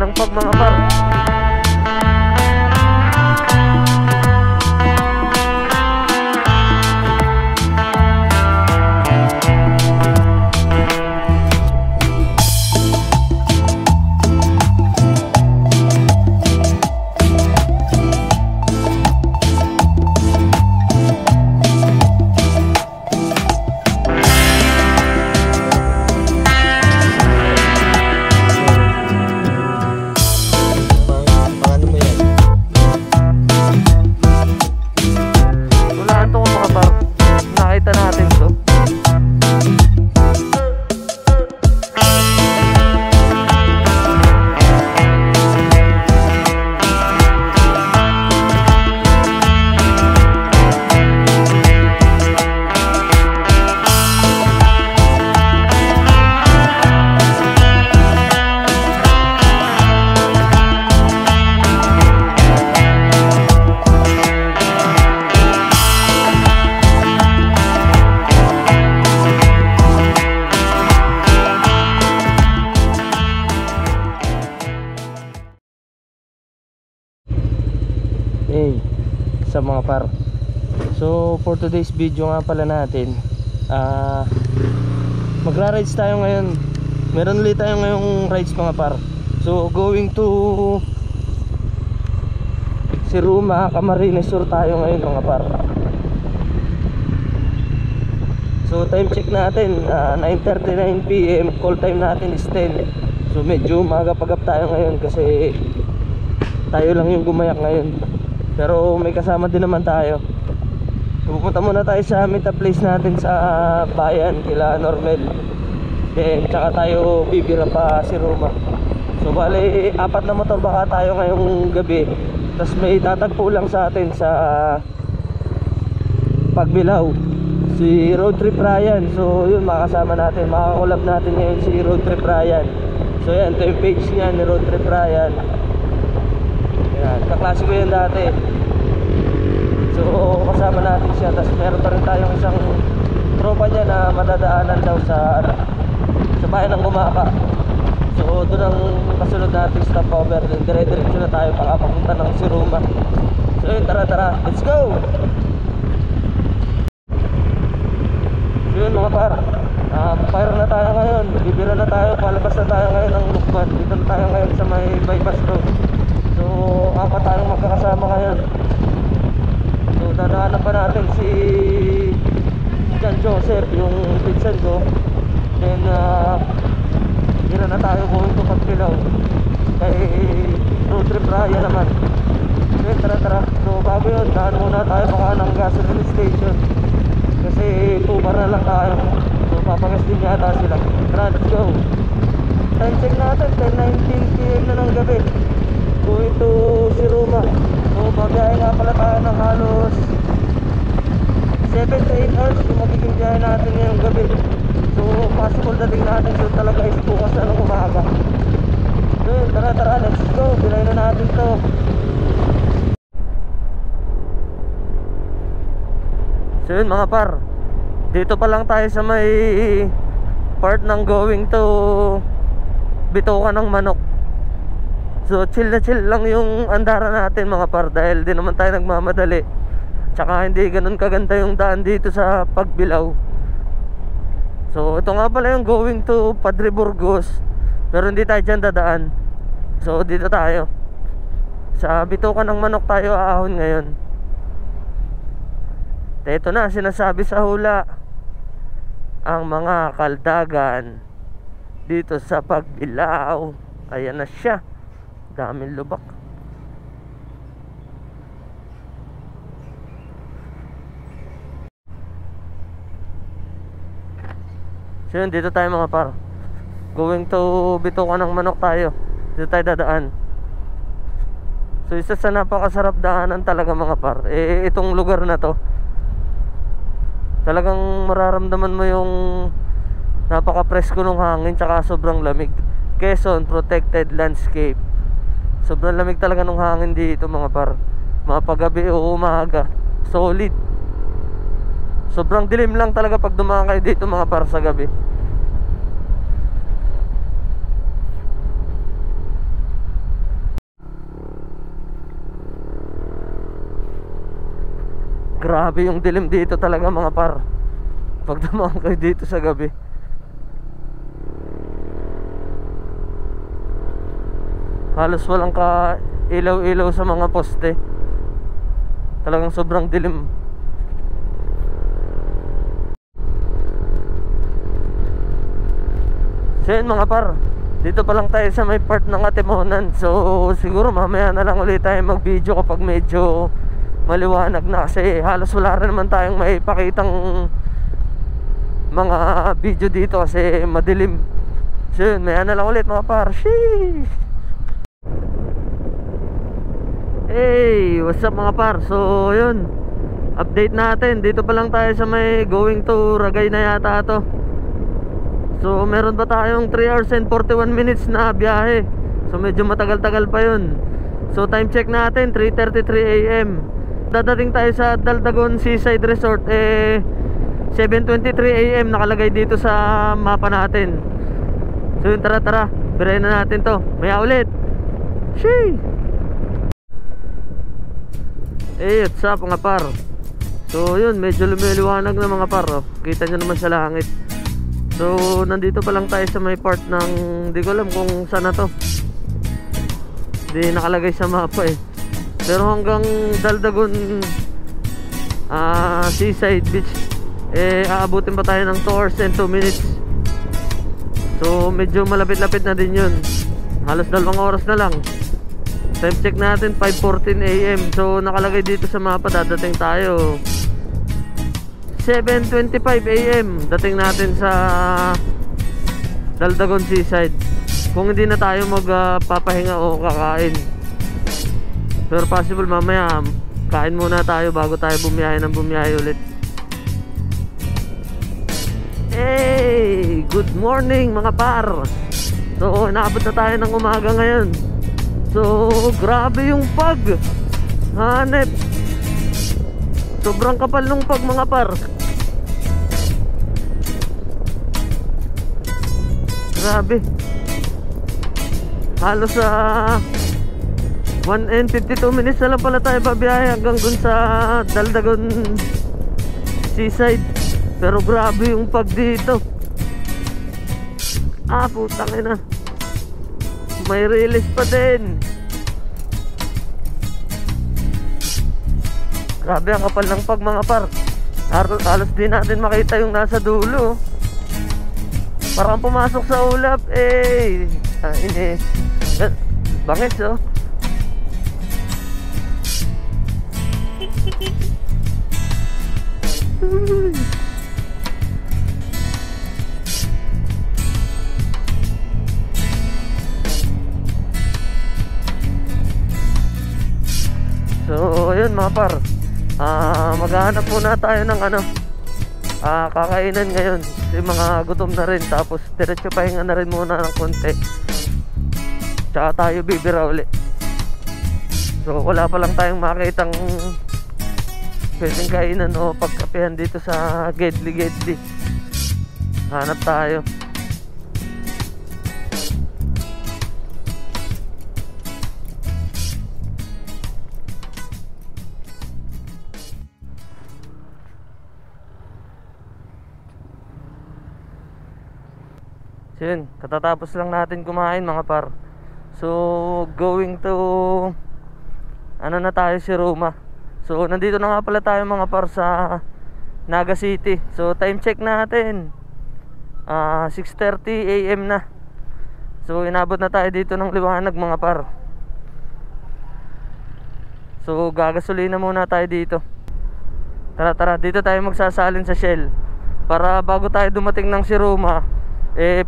ng fog mga par. Sa mga par. So for today's video nga pala natin, magra-rides tayo ngayon. Meron ulit tayo ngayong rides mga par. So going to Siruma, Camarines Sur tayo ngayon mga par. So time check natin 9:39 PM, call time natin is 10. So medyo magapagap tayo ngayon kasi tayo lang yung gumayak ngayon. Pero may kasama din naman tayo. Pupunta muna tayo sa meet-up place natin sa bayan, kila Normel. Then tsaka tayo bibira pa Siruma. So bale, 4 na motor baka tayo ngayong gabi. Tapos may tatagpo lang sa atin sa Pagbilao, si Road Trip Ryan. So yun, makasama natin, makakulab natin ngayon si Road Trip Ryan. So yan, ito yung page niya ni Road Trip Ryan. Yan, kaklase ko yan dati. So kasama natin siya. Tapos meron pa rin tayong isang tropa niya na madadaanan daw sa bayan ng Gumaka. So doon ang kasunod natin stopover. Then dire-diretso na tayo papunta ng Siruma. So yun, tara, let's go! So yun mga par, fire na tayo ngayon. Bibira na tayo, palabas na tayo ngayon ng Lukban. Dito na tayo ngayon sa may bypass road. So 4 tayong magkakasama ngayon. So dadaanan pa natin si John Joseph, yung pinsan ko. Then dira na tayo going to Pagbilao kay Road Trip Ryan naman. Then tara. So bago yun, daan muna tayo baka ng gasoline station kasi 2 bar na lang tayo. So papagas din yata sila. Tara, let's go. Time check natin 10:19 PM na ng gabi, going to Siruma. So bagay nga pala tayo ng halos 7 to 8 hours kung magiging biyahe natin ngayong gabi. So possible dating natin so talaga is bukas na ng umaga. So tara, let's go. Bilay na natin to. So yun mga par, dito pa lang tayo sa may part ng going to Bitukan ng Manok. So chill na chill lang yung andara natin mga par, dahil di naman tayo nagmamadali. Tsaka hindi ganun kaganda yung daan dito sa Pagbilao. So ito nga pala yung going to Padre Burgos, pero hindi tayo dyan dadaan. So dito tayo sa Bitukan ng Manok tayo aahon ngayon. Ito na sinasabi sa hula, ang mga kaldagan dito sa Pagbilao. Ayan na siya, daming lubak. So yun, dito tayo mga par, going to Bitukan ng Manok tayo. Dito tayo dadaan. So isa sa napakasarap daanan talaga mga par, itong lugar na to. Talagang mararamdaman mo yung napaka-presko ng hangin, tsaka sobrang lamig. Quezon Protected Landscape. Sobrang lamig talaga ng hangin dito mga par, mapagabi o umaga, solid. Sobrang dilim lang talaga pag dumaan kayo dito mga par sa gabi. Grabe yung dilim dito talaga mga par. Pag dumaan kayo dito sa gabi, halos walang ka ilaw-ilaw sa mga poste. Talagang sobrang dilim. So yun mga par, dito pa lang tayo sa may part ng Atimonan. So siguro mamaya na lang ulit tayo mag video kapag medyo maliwanag na, kasi halos wala rin naman tayong maipakitang mga video dito kasi madilim. So yun, maya na lang ulit mga par. Sheesh! Hey, what's up mga par? So yun, update natin. Dito pa lang tayo sa may going to Ragay na yata to. So meron pa tayong 3 hours and 41 minutes na biyahe. So medyo matagal-tagal pa yun. So time check natin 3:33 AM. Dadating tayo sa Daldagon Seaside Resort 7:23 AM nakalagay dito sa mapa natin. So yun, tara, birahin na natin to. Maya ulit. Shee! Hey, what's up mga par? So yun, medyo lumiliwanag na mga par, oh. Kita nyo naman sa langit. So nandito pa lang tayo sa may part ng, di ko alam kung saan na to, di nakalagay sa mapa eh. Pero hanggang Daldagon Seaside Beach aabutin pa tayo ng 2 hours and 2 minutes. So medyo malapit-lapit na din yun. Halos 2 oras na lang. Time check natin 5:14 AM. So nakalagay dito sa mapa dadating tayo 7:25 AM. Dating natin sa Daldagon Seaside, kung hindi na tayo magpapahinga o kakain. Pero possible mamaya kain muna tayo bago tayo bumiyahe ulit. Hey, good morning mga par. So naabot na tayo ng umaga ngayon. So grabe yung pag hanep. Sobrang kapal nung pag mga par. Grabe. Halos 1 and 52 minutes na lang pala tayo babiyahe hanggang dun sa Daldagon Seaside. Pero grabe yung pag dito. Putang ina. May release pa din. Grabe ang kapal ng pag mga par. Halos di natin makita yung nasa dulo. Parang pumasok sa ulap. Ini bangis oh. So yun mga par, maghahanap muna tayo ng kakainan ngayon. Yung mga gutom na rin. Tapos diretso pahinga na rin muna ng konti. Tsaka tayo bibira uli. So wala pa lang tayong makitang pwedeng kainan o pagkapihan dito sa Gedli. Hanap tayo. So yun, katatapos lang natin kumain mga par. So going to na tayo, si Roma. So nandito na nga pala tayo mga par sa Naga City. So time check natin 6:30 AM na. So inabot na tayo dito ng liwanag mga par. So gagasolina muna tayo dito. Tara, dito tayo magsasalin sa Shell para bago tayo dumating ng si Roma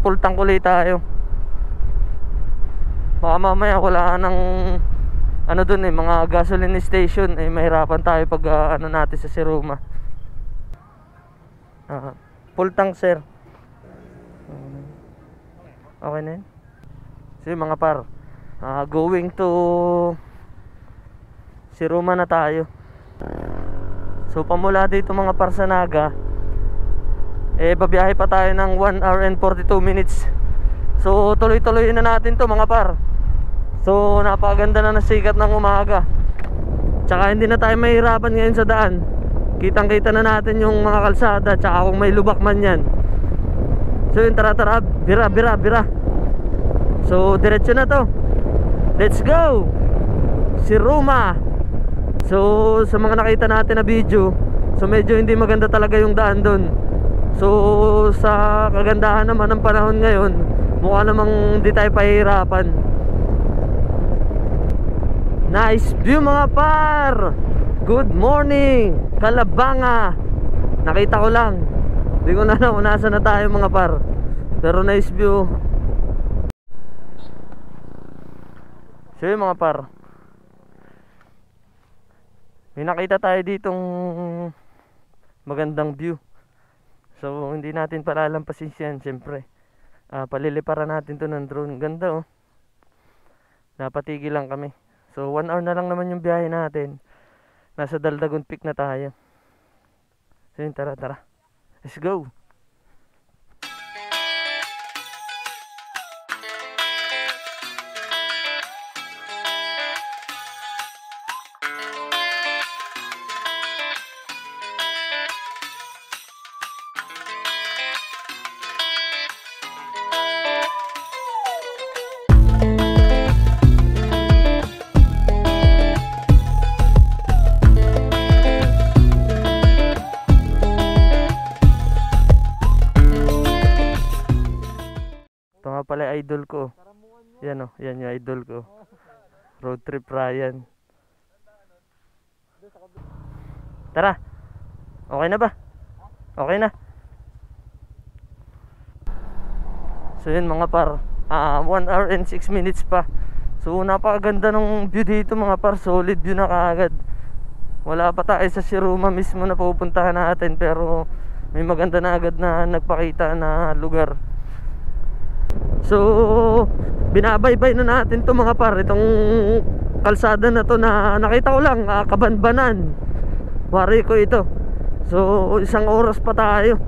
full tank ulit tayo. Baka mamaya wala nang dun mga gasoline station, mahirapan tayo pag natin sa Roma. Full tank sir. Okay na yun. So mga par, going to si Roma na tayo. So pamula dito mga par sa Naga, babiyahe pa tayo ng 1 hour and 42 minutes. So tuloy-tuloy na natin to mga par. So napakaganda na ng sikat ng umaga. Tsaka hindi na tayo mahirapan ngayon sa daan. kitang kita na natin yung mga kalsada, tsaka kung may lubak man yan. So yun, tara tara, bira. So diretso na to, let's go si Roma. So sa mga nakita natin na video, so medyo hindi maganda talaga yung daan doon. So sa kagandahan naman ng panahon ngayon, mukha namang di tayo pahihirapan. Nice view mga par. Good morning Kalabanga. Nakita ko lang, di ko na alam nasa na tayo mga par, pero nice view. So yun mga par, may nakita tayo ditong magandang view. So hindi natin palalampasin yan syempre. Paliliparan natin to ng drone. Ganda oh. Napatigil lang kami. So 1 hour na lang naman yung biyahe natin. Nasa Daldagon Peak na tayo. So yun, tara. Let's go. Pala idol ko. Yan oh, yan yung idol ko. Road trip Ryan. Tara. Okay na ba? Okay na. So yun mga par, 1 hour and 6 minutes pa. So napakaganda ng view dito mga par. Solid view na kaagad. Wala pa tayo sa Siruma mismo na pupuntahan natin, pero may maganda na agad na nagpakita na lugar. So binabaybay na natin to mga par, itong kalsada na to na nakita ko lang, Kabanbanan, wari ko ito. So 1 oras pa tayo.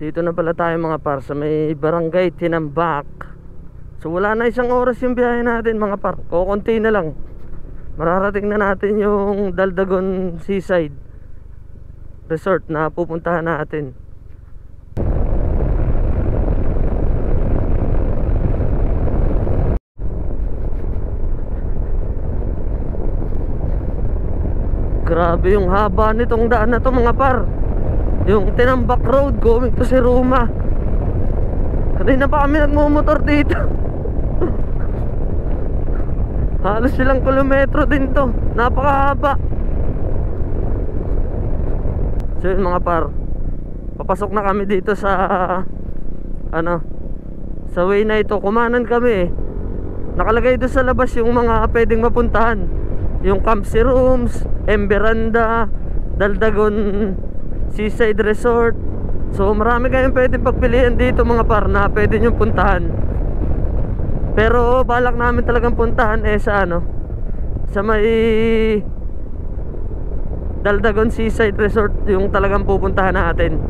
Dito na pala tayo mga par, sa may barangay Tinambak. So wala na 1 oras yung biyahe natin mga par, kukunti na lang. Mararating na natin yung Daldagon Seaside Resort na pupuntahan natin. Grabe yung haba nitong daan na to mga par. Yung Tinambak Road going to Siruma. Kanina pa kami nagmumotor dito. Halos silang kilometro din to. Napakahaba. So yun mga par, papasok na kami dito sa sa way na ito. Kumanan kami eh. Nakalagay doon sa labas yung mga pwedeng mapuntahan, yung Campsy Rooms, Emberanda, Daldagon Seaside Resort. So marami kayong pwedeng pagpilian dito mga par na pwede nyo puntahan. Pero balak namin talagang puntahan sa sa may Daldagon Seaside Resort, yung talagang pupuntahan natin.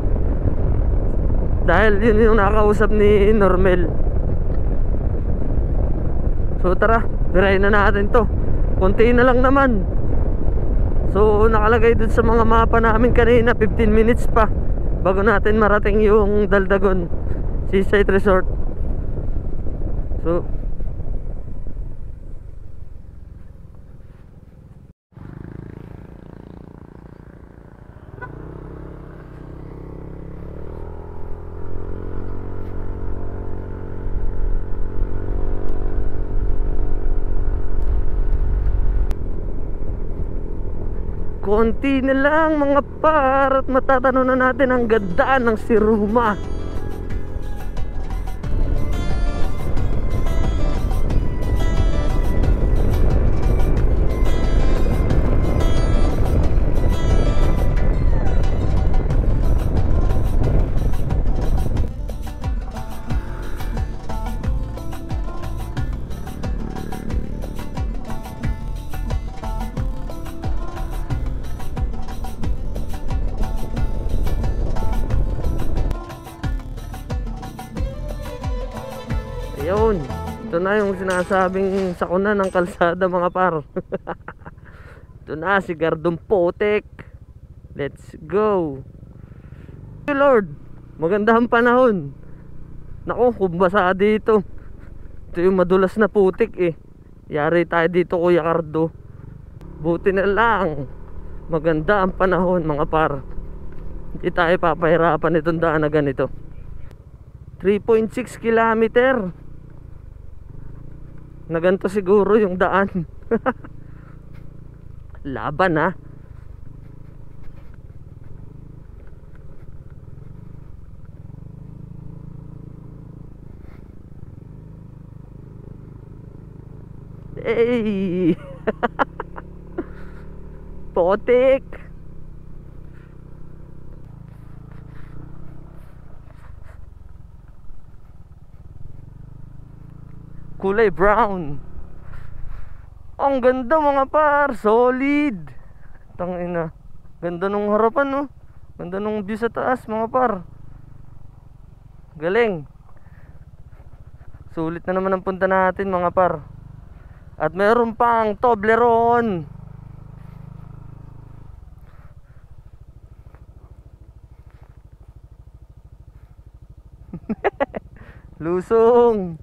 Dahil yun yung nakausap ni Normel. So tara, birahin na natin to. Kunti na lang naman. So nakalagay dun sa mga mapa namin kanina 15 minutes pa bago natin marating yung Daldagon Seaside Resort. So konti na lang mga par at matatanaw na natin ang ganda ng Siruma. Ayun, ito na yung sinasabing sakuna ng kalsada mga par. Ito na si Gardong Potek. Let's go. Lord, magandang panahon. Naku, kumbasa dito. Ito yung madulas na putik eh. Yari tayo dito, Kuya Cardo. Buti na lang maganda ang panahon, mga par. Hindi tayo papahirapan itong daan na ganito. 3.6 kilometer na ganito siguro yung daan. Laban ha. Hey. Potik. Kulay brown. Ang ganda mga par, solid. Tangina. Ganda nung harapan no. Ganda nung view sa taas mga par. Galing. Sulit na naman ang punta natin mga par. At meron pang Toblerone. Lusong.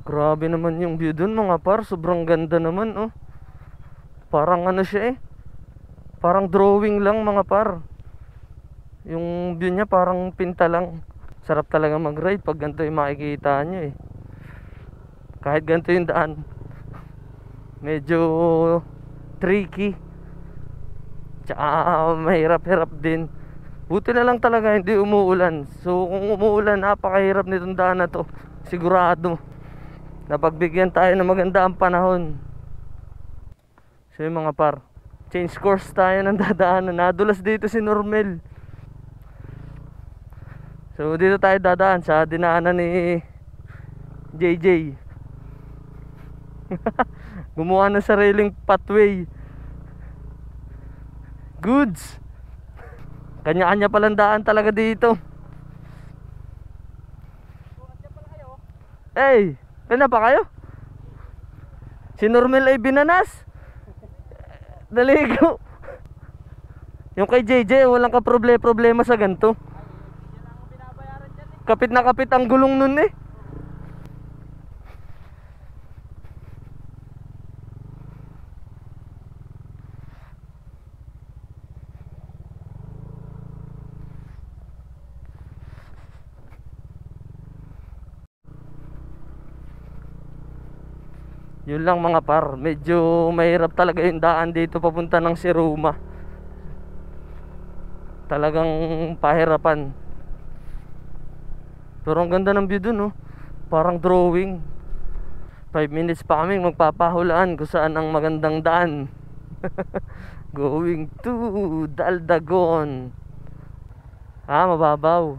Grabe naman yung view dun mga par. Sobrang ganda naman oh. Parang ano siya eh. Parang drawing lang mga par. Yung view niya parang pinta lang. Sarap talaga mag-ride pag ganito yung makikita nyo eh. Kahit ganito yung daan, medyo tricky. Tsaka mahirap-hirap din. Buti na lang talaga hindi umuulan. So kung umuulan, napakahirap nitong daan na to. Sigurado napagbigyan tayo ng maganda ang panahon. So yung mga par, change course tayo ng dadaanan. Nadulas dito si Normel. So dito tayo dadaan sa dinaanan ni JJ. Gumawa ng sariling pathway. Goods. Kanya-kanya palang daan talaga dito. Hey, kanya pa kayo? Si Normel ay binanas. Naligo. Yung kay JJ walang ka-problema sa ganito. Kapit na kapit ang gulong nun eh. Yun lang mga par, medyo mahirap talaga yung daan dito papunta ng Siruma. Talagang pahirapan. Pero ang ganda ng view dun oh. Parang drawing. 5 minutes pa kami magpapahulaan kung saan ang magandang daan. Going to Daldagon. Mababaw.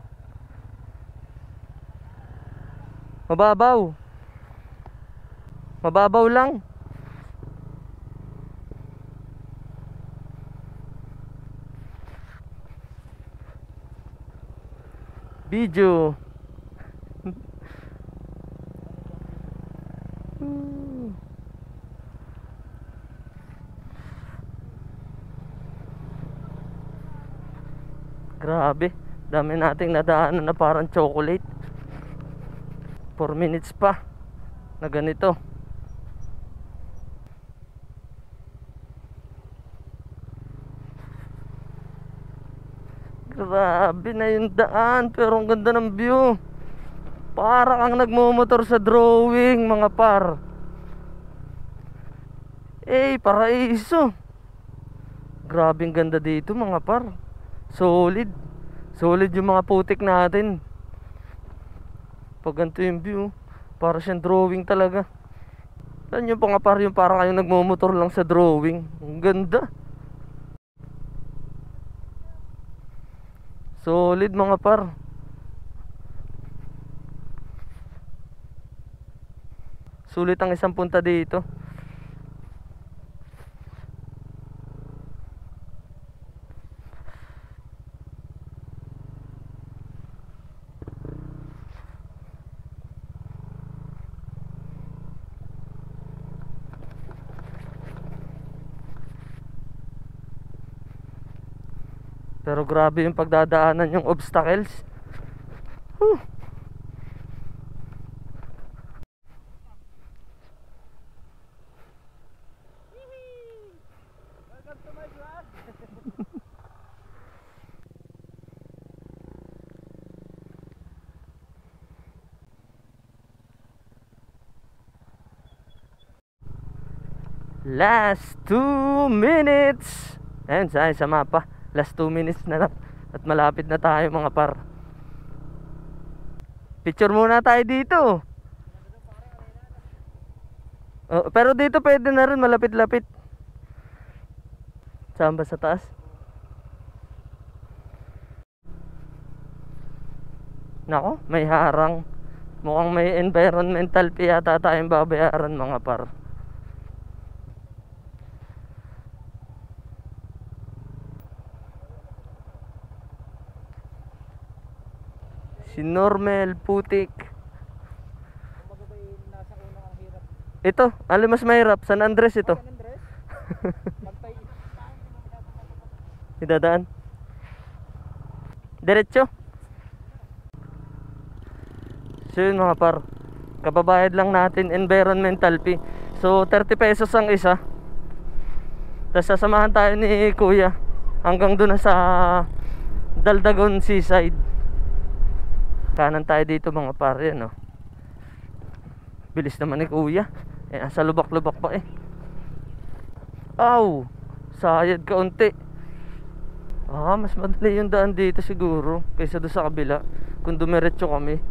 Mababaw. Mababaw lang. Video. Grabe, dami nating nadaanan na parang chocolate. 4 minutes pa na ganito. Grabe na yung daan, pero ang ganda ng view. Parang ang nagmumotor sa drawing mga par. Paraiso. Grabing ganda dito mga par. Solid. Solid yung mga putik natin. Pag ganito yung view, para siyang drawing talaga. Saan yung mga par, yung parang kayong nagmumotor lang sa drawing. Ang ganda. Solid mga par. Sulit ang isang punta dito. Pero grabe yung pagdadaanan yung obstacles. Whew. Last 2 minutes. Ayun, sa mapa. Last 2 minutes na lang. At malapit na tayo mga par. Picture muna tayo dito. Oh, pero dito pwede na rin, malapit-lapit. Saan ba sa taas? Nako, may harang. Mukhang may environmental fee yata tayong babayaran mga par. Si Normel Putik. Ito, alin mas mahirap? San Andres ito. Idadaan. Diretso. So yun mga par, kababayad lang natin environmental fee. So 30 pesos ang isa. Tapos sasamahan tayo ni Kuya hanggang doon sa Daldagon Seaside. Kanan tayo dito mga par, yan, oh. Bilis naman ni Kuya. Sa lubak-lubak pa eh. Aw, sayad kaunti. Mas madali yung daan dito siguro kaysa doon sa kabila kung dumiretso kami.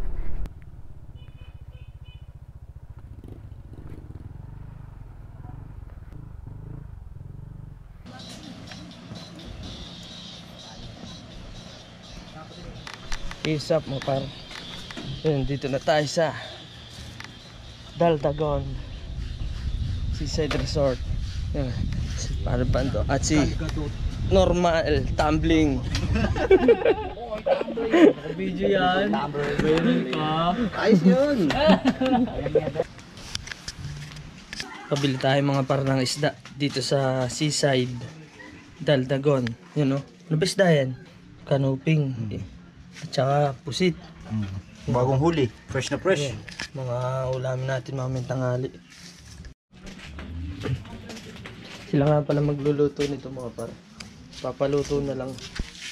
Isap mo par. Yun, dito na tayo sa Daldagon Seaside Resort. Yun, si Parabando at si Normal Tumbling. Video yan. Ayos yun. Pabili tayo mga par ng isda dito sa Seaside Daldagon. Yun, no? Ano ba isda yan? Kanuping. At saka pusit. Bagong huli, fresh na fresh. Ayan, mga ulamin natin mamayang tanghali. Sila nga pala magluluto nito mga par. Papaluto na lang.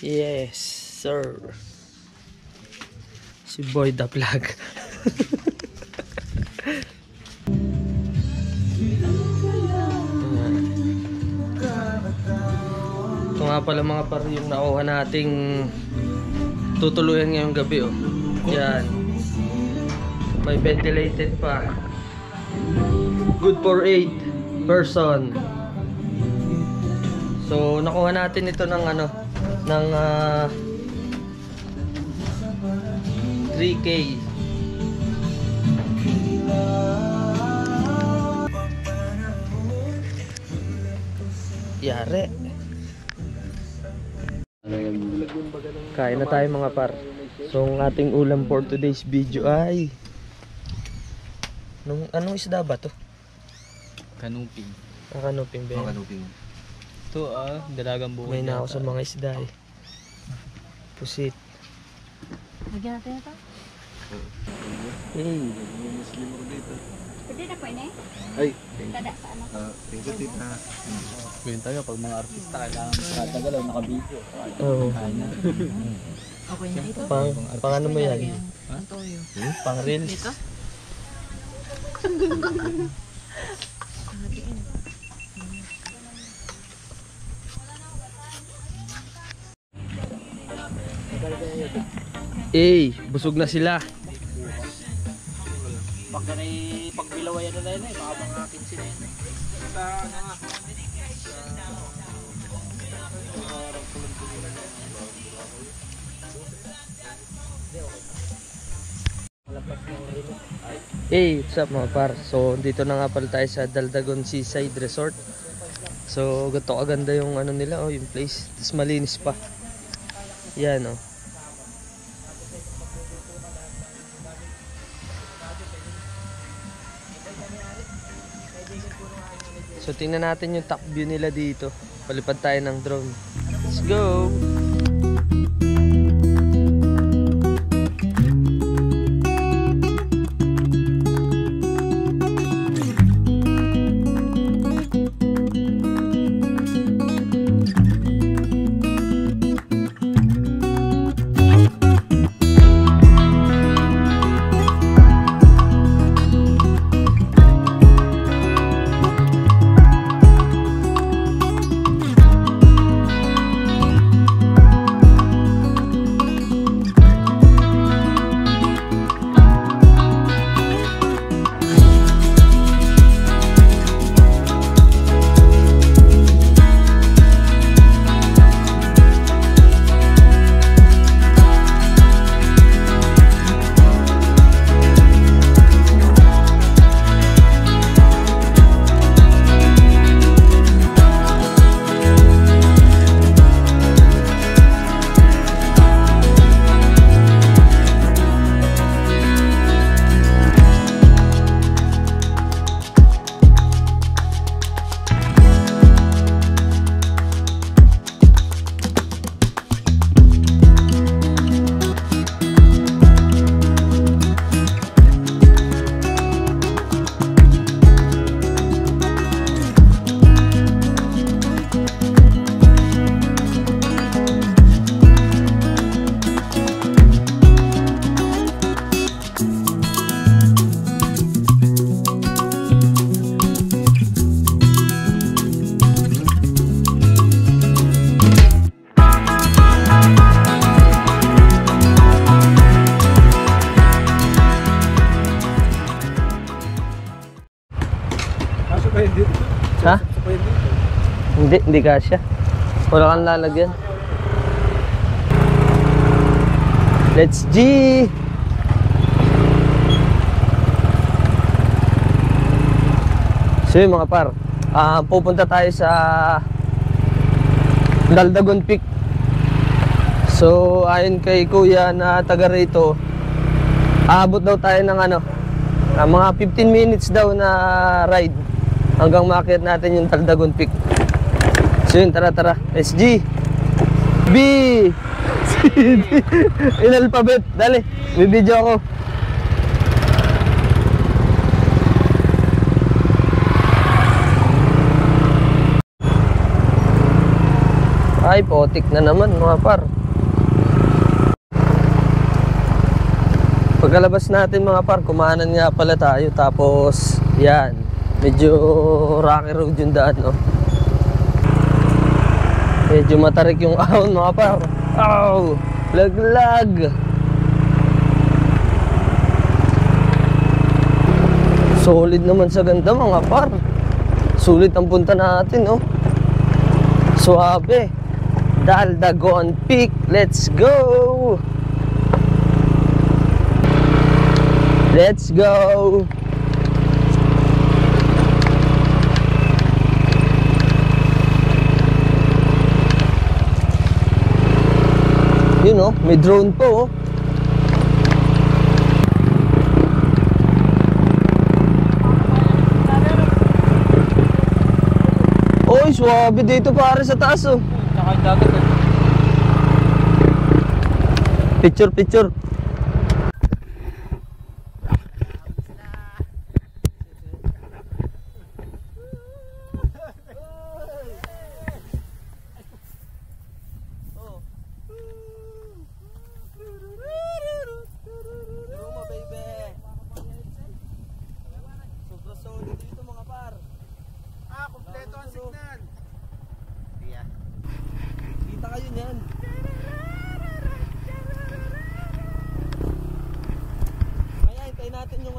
Yes sir. Si Boy the Vlog. Ito nga pala mga par yung nakuha nating tutuluyan ngayong gabi, oh. Yan. May ventilated pa. Good for 8 person. So nakuha natin ito ng ano, ng 3K. Yare. Kain na tayo mga par. So ang ating ulam for today's video ay anong isda ba to? Kanuping. Kanuping ba? Kanuping. Ito dalagang buhay. May na ako sa mga isda eh. Pusit. Lagyan natin ito. Hey. Pwede na po ini? Ay, Tada sa ano? thank you tita. Ganyan tayo pag mga artista kailangan nakatagalaw, naka-video. Oo. Okay na ito. Pang ano mo yan? Ang toyo. Pang reels. Dito? Busog na sila. Pagbilawayan na yun baka mga 15 na yun. What's up mga par? So dito na nga pala tayo sa Daldagon Seaside Resort. So gato kaganda yung ano nila, oh, yung place. Tapos malinis pa. Yan, oh. So tingnan natin yung top view nila dito. Palipad tayo ng drone. Let's go! Ha? Hindi kasya. Wala kang lalagyan. Let's G! So yun mga par, pupunta tayo sa Daldagon Peak. So ayon kay kuya na taga rito, aabot daw tayo ng mga 15 minutes daw na ride hanggang maakyat natin yung Daldagon Peak. So yun, tara, SG B C D in alphabet, dali, may video ako. Ay, potik na naman mga par. Pagkalabas natin mga par, kumanan nga pala tayo. Tapos, yan, medyo rocky road yung daan, no? Medyo matarik yung ahon mga par. Ow! Laglag! Solid naman sa ganda mga par. Sulit ang punta natin, no? Suabe. Daldagon Peak, let's go! Let's go! Yun oh, may drone po oh. Oy, suwabe dito pare sa taas oh. Picture. Sobrang solid dito mga par. Kompleto ang signal. Kita kayo niyan. Kaya hintayin natin yung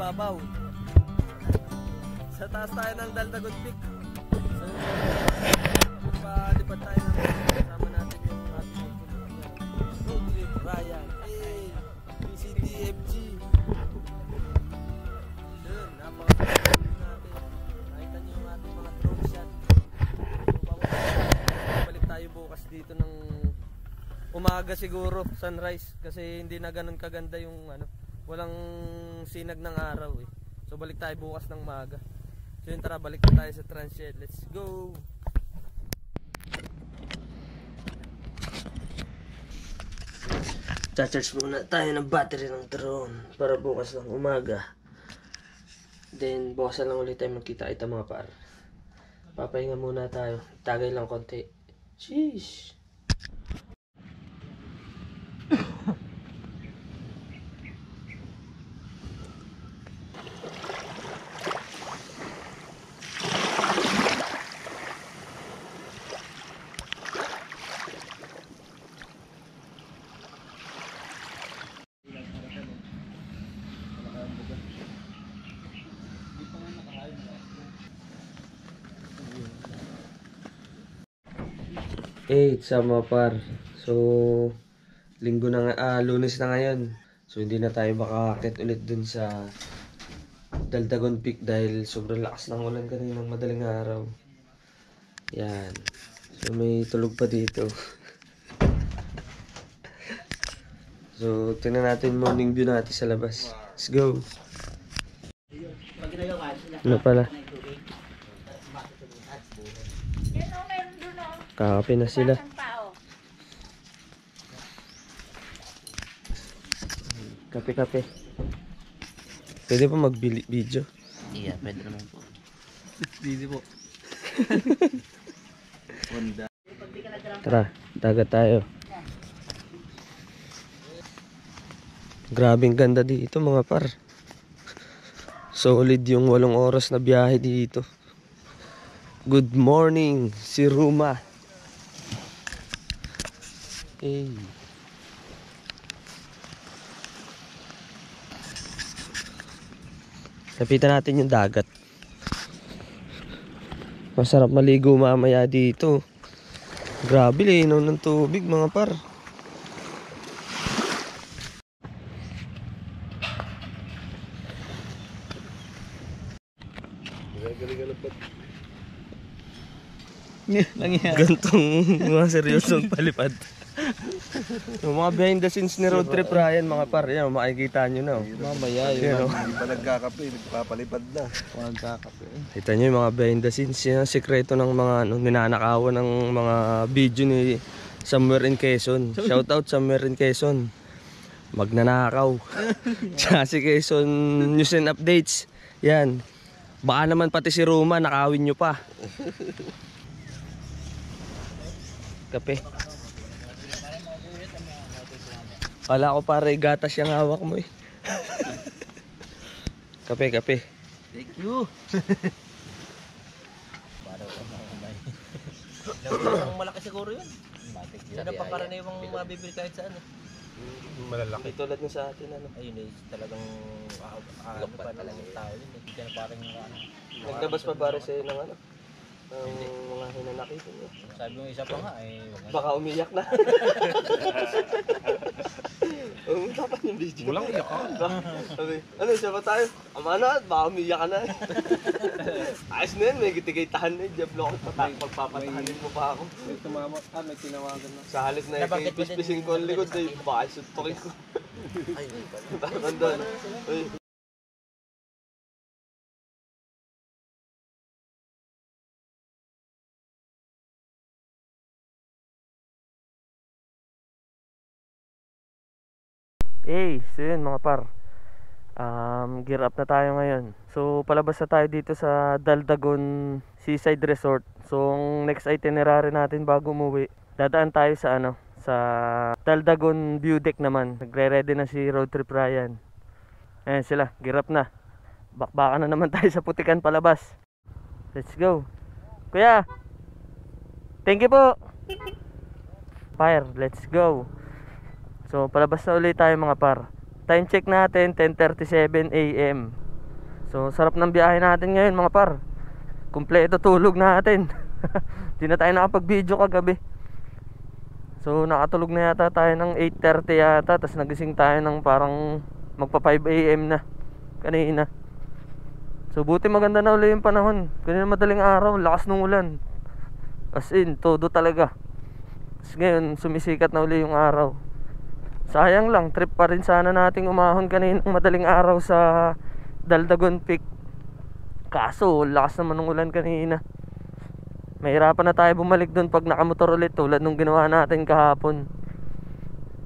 ibabaw. Sa taas tayo ng Daldagon Peak. So, palipad tayo ng kasama natin yung ating road trip, Ryan. Hey, PCTFG. Yun, napakasarap natin. Nakita nyo yung ating mga drone shot. So, balik tayo bukas dito ng umaga siguro, sunrise. Kasi hindi na ganun kaganda yung walang sinag ng araw eh. So balik tayo bukas ng maga. So yun, tara, balik na tayo sa Transhed. Let's go! Magcha-charge muna tayo ng battery ng drone para bukas ng umaga. Then bukas lang ulit tayo magkita-kita mga par. Papahinga muna tayo. Tagay lang konti. Sheesh. Sama par. So, linggo na lunes na ngayon. So, hindi na tayo makakakit ulit dun sa Daldagon Peak dahil sobrang lakas ng ulan kaninang madaling araw. Yan. So, may tulog pa dito. So, tingnan natin morning view natin sa labas. Let's go. Ano pala? Kakape na sila. Kape-kape. Pwede pa mag-video? Iya, pwede naman po. Busy po. Tara, dagat tayo. Grabing ganda dito mga par. Solid yung 8 oras na biyahe dito. Good morning, si Ruma. Hey. Lapitan natin yung dagat. Masarap maligo mamaya dito. Grabe linaw ng tubig mga par. Gantong mga seryosong palipad. Yung mga behind the scenes ni Road Trip Ryan mga par, yan makikita nyo na. Mamaya yun. Hindi pa nagkakape, nagpapalipad na. Magkakape. Kita nyo yung mga behind the scenes, yan ang sekreto ng mga ninanakawan ng mga video ni Somewhere in Quezon. Shout out Somewhere in Quezon. Magnanakaw. Tsaka si Quezon News and Updates. Yan. Baka naman pati si Roma nakawin nyo pa. Kape. Kala ko pare gatas yung hawak mo eh. Kape, kape. Thank you. Ang malaki siguro yun. Sana pa karaniwang mabibili kahit saan. Malalaki. Tulad nyo sa atin ano. Ayun eh, talagang ano pa talagang tao yun. Hindi ka na parang Naglabas pa pare sa'yo ng ano? Ng mga hinanakit nyo. sabi mo isa pa nga eh. Baka umiyak na. Umiyak yung video. Walang iyak ka. Sabi, ano siya ba tayo? Ama na, baka umiyak ka na. Ayos na yun, may gitigay-tahan na yun. Diablo ko pagpapatahanin mo pa ako. May tumama, may tinawagan na. Sa halos na ipispisin ko ang likod, ay baka suntukin ko. Ayun pala. Tama doon. Uy. So yun mga par, gear up na tayo ngayon. So palabas na tayo dito sa Daldagon Seaside Resort. So ang next itinerary natin bago umuwi, dadaan tayo sa ano, sa Daldagon View Deck naman. Nagre-ready na si Road Trip Ryan. Ayan sila, gear up na. Bakbakan na naman tayo sa putikan palabas. Let's go. Kuya, thank you po. Fire, let's go. So palabas na ulit tayo mga par. Time check natin 10:37 AM. So sarap ng biyahe natin ngayon mga par. Kumpleto tulog natin. Di na tayo nakapag-video kagabi. So nakatulog na yata tayo ng 8:30 yata. Tapos nagising tayo ng parang magpa 5 AM na kanina. So buti maganda na ulit yung panahon. Kanina madaling araw, lakas ng ulan. As in, todo talaga. Tapos ngayon sumisikat na ulit yung araw. Sayang lang, trip pa rin sana nating umahon kaninang madaling araw sa Daldagon Peak. Kaso, lakas naman ng ulan kanina. Mahirapan na tayo bumalik doon pag nakamotor ulit tulad nung ginawa natin kahapon.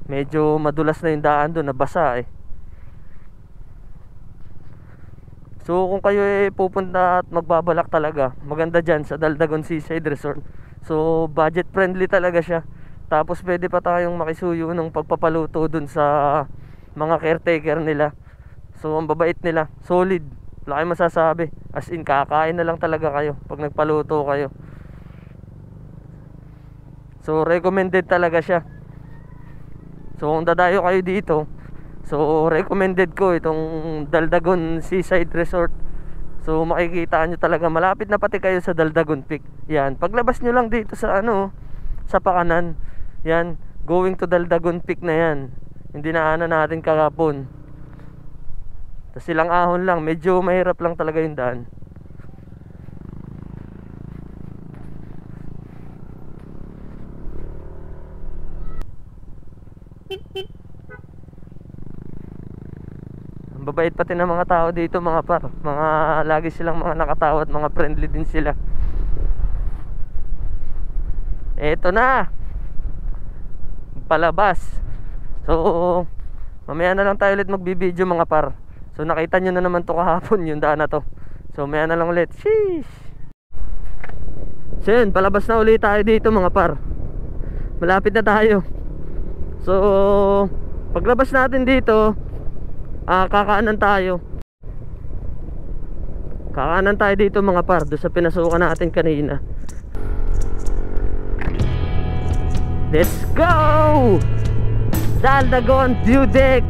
Medyo madulas na yung daan doon, nabasa eh. So kung kayo pupunta at magbabalak talaga, maganda dyan sa Daldagon Seaside Resort. So budget friendly talaga siya. Tapos pwede pa tayong makisuyo ng pagpapaluto dun sa mga caretaker nila. So ang babait nila, solid, wala kayong masasabi. As in, kakain na lang talaga kayo pag nagpaluto kayo. So recommended talaga siya. So kung dadayo kayo dito, so recommended ko itong Daldagon Seaside Resort. So makikita nyo talaga, malapit na pati kayo sa Daldagon Peak. Yan, paglabas nyo lang dito sa sa pakanan, yan, going to Daldagon Peak na yan. Hindi na natin kahapon. Tapos silang ahon lang, medyo mahirap lang talaga yung daan. Ang babait pati ng mga tao dito, mga par. Mga lagi silang mga nakatawa at mga friendly din sila. Eto na, palabas. So mamaya na lang tayo ulit magbibideo, mga par. So nakita nyo na naman to kahapon, yung daan na to. So mamaya na lang ulit. Sheesh. So yun, palabas na ulit tayo dito, mga par. Malapit na tayo. So paglabas natin dito, kakaanan tayo. Kakaanan tayo dito, mga par, doon sa pinasukan natin kanina. Let's go! Daldagon View Deck.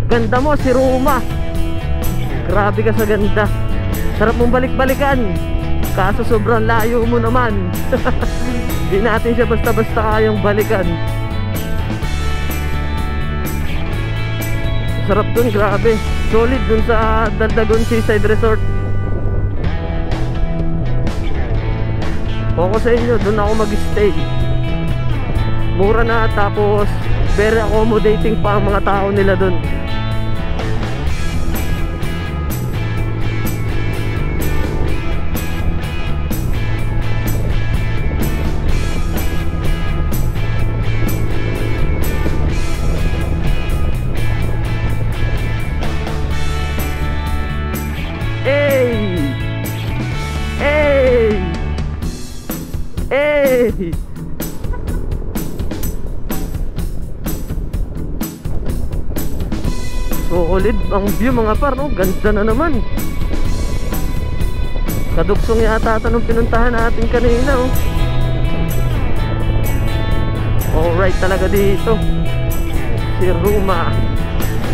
Ganda mo, si Ruma. Grabe ka sa ganda. Sarap mong balik-balikan. Kaso sobrang layo mo naman. Hindi natin siya basta-basta kayang balikan. Sarap dun, grabe. Solid dun sa Daldagon Seaside Resort. Kung ako sa inyo, dun ako mag-stay. Mura na, tapos very accommodating pa ang mga tao nila dun. Solid ang view, mga par, no? Ganda na naman. Kaduksong yata ito nung pinuntahan natin kanina, oh. Alright talaga dito. Si Ruma.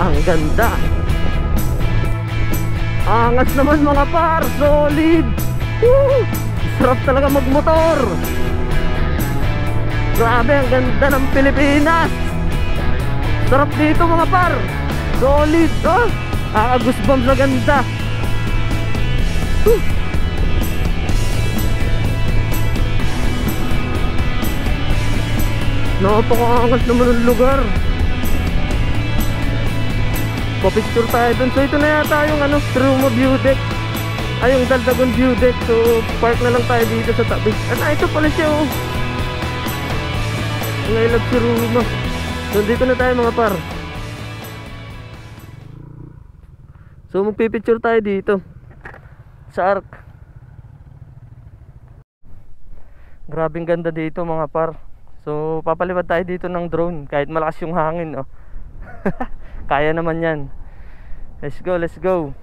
Ang ganda. Angas naman, mga par. Solid. Woo! Sarap talaga magmotor. Grabe, ang ganda ng Pilipinas. Sarap dito, mga par. Solid, oh. Goosebumps na ganda. Napakaangas naman ng lugar. Pa-picture tayo dun. So ito na yata yung Ruma View Deck. Ay, yung Daldagon View Deck. So park na lang tayo dito sa tabi. Ito pala siya, oh. I love si Ruma. So dito na tayo, mga par. So magpipicture tayo dito sa Ark. Grabing ganda dito, mga par. So papalipad tayo dito ng drone kahit malakas yung hangin, oh. Kaya naman yan. Let's go, let's go.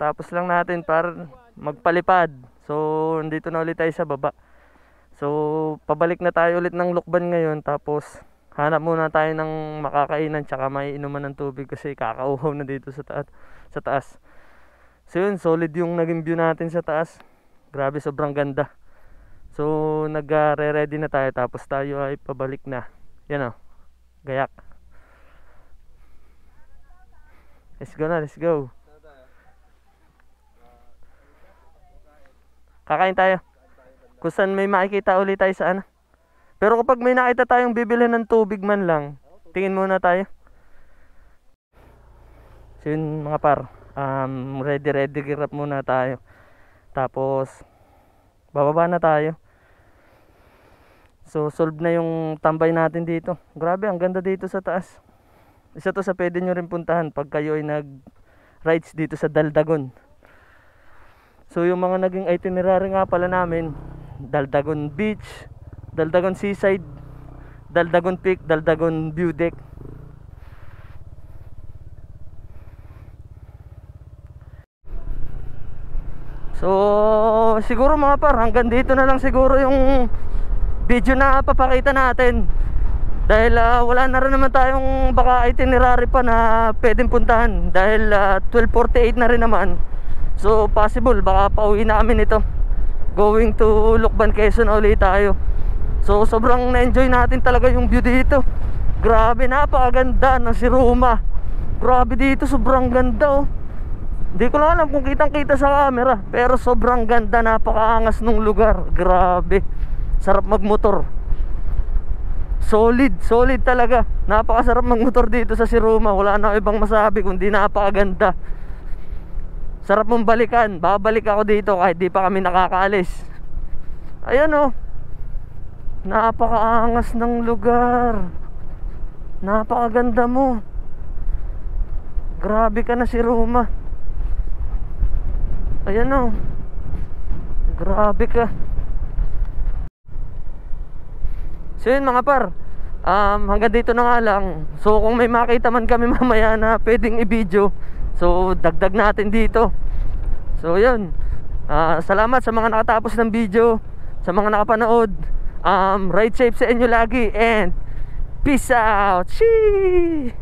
kakatapos lang natin para magpalipad. So nandito na ulit tayo sa baba. So pabalik na tayo ulit ng Lukban ngayon. Tapos hanap muna tayo ng makakainan tsaka may inuman ng tubig kasi kakauhaw na dito sa taas. So yun, solid yung naging view natin sa taas. Grabe, sobrang ganda. So nagre-ready na tayo tapos tayo ay pabalik na. Yan o, gayak. Let's go na, let's go. Kakain tayo. Kung saan may makikita ulit tayo sa ano. Pero kapag may nakita tayong bibili ng tubig man lang, tingin muna tayo. So yun mga par, ready gear up muna tayo. Tapos bababa na tayo. So solve na yung tambay natin dito. Grabe, ang ganda dito sa taas. Isa to sa pwede nyo rin puntahan pag kayo ay nag-rides dito sa Daldagon. So yung mga naging itinerary nga pala namin, Daldagon Beach, Daldagon Seaside, Daldagon Peak, Daldagon View Deck. So siguro mga par, hanggang dito na lang siguro yung video na papakita natin. Dahil wala na rin naman tayong baka itinerary pa na pwedeng puntahan. Dahil 12:48 na rin naman. So possible baka pauwi na kami nito. Going to Lukban, Quezon ulit tayo. So sobrang na-enjoy natin talaga yung view dito. Grabe, napakaganda ng Siruma. Grabe dito, sobrang ganda oh. Hindi ko lang alam kung kitang kita sa camera, pero sobrang ganda, napakaangas ng lugar. Grabe, sarap magmotor. Solid talaga. Napakasarap magmotor dito sa Siruma. Wala na ibang masabi kundi napakaganda. Sarap mong balikan. Babalik ako dito kahit di pa kami nakakaalis. Ayan oh, napakaangas ng lugar. Napakaganda mo. Grabe ka na Siruma. Ayan oh, grabe ka. So yun mga par, hanggang dito na nga lang. So kung may makita man kami mamaya na pwedeng i-video, so dagdag natin dito. So yun, salamat sa mga nakatapos ng video, sa mga nakapanood. Ride safe sa inyo lagi and peace out. Sheesh!